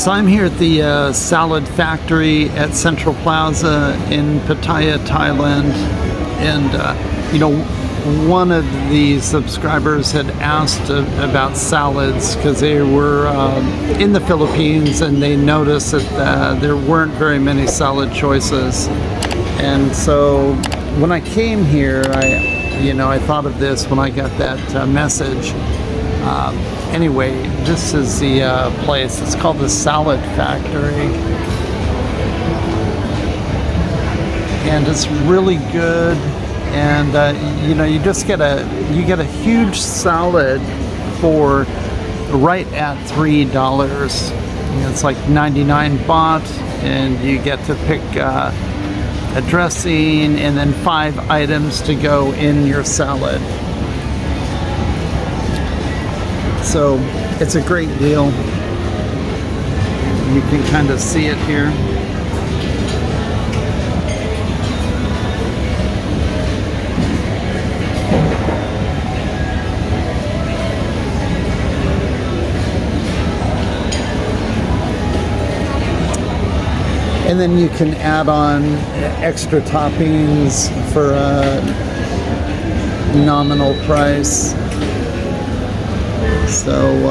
So I'm here at the salad factory at Central Plaza in Pattaya, Thailand, and you know, one of the subscribers had asked about salads because they were in the Philippines and they noticed that there weren't very many salad choices. And so when I came here, I thought of this when I got that message. Anyway, this is the place. It's called the Salad Factory, and it's really good. And you just get a huge salad for right at $3. It's like 99 baht, and you get to pick a dressing and then 5 items to go in your salad. So it's a great deal. You can kind of see it here. And then you can add on extra toppings for a nominal price. So,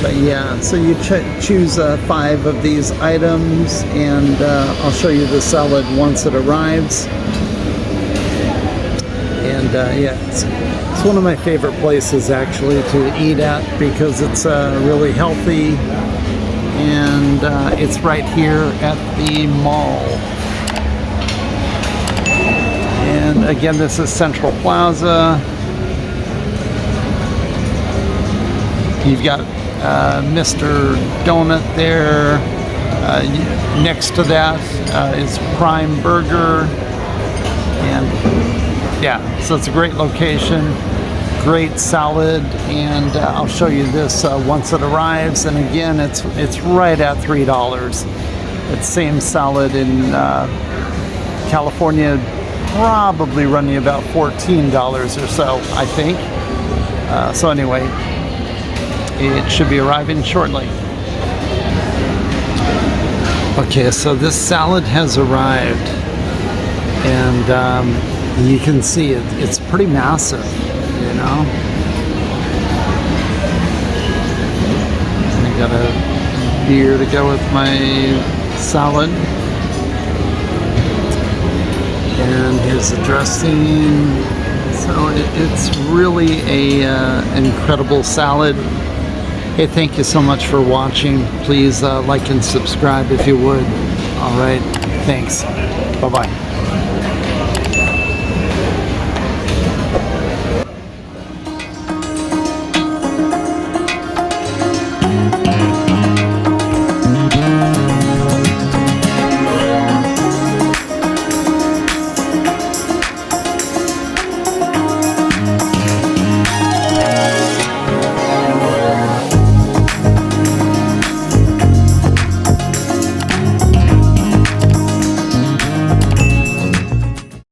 but yeah, so you choose 5 of these items, and I'll show you the salad once it arrives. And yeah, it's one of my favorite places actually to eat at because it's really healthy, and it's right here at the mall. And again, this is Central Plaza. You've got Mr. Donut there. Next to that is Prime Burger. And yeah, so it's a great location, great salad, and I'll show you this once it arrives. And again, it's right at $3. It's same salad in California, probably running about $14 or so, I think. So anyway, it should be arriving shortly. Okay, so this salad has arrived, and you can see it's pretty massive, you know. I got a beer to go with my salad, and here's the dressing. So it's really a incredible salad. Hey, thank you so much for watching. Please like and subscribe if you would. All right, thanks. Bye-bye.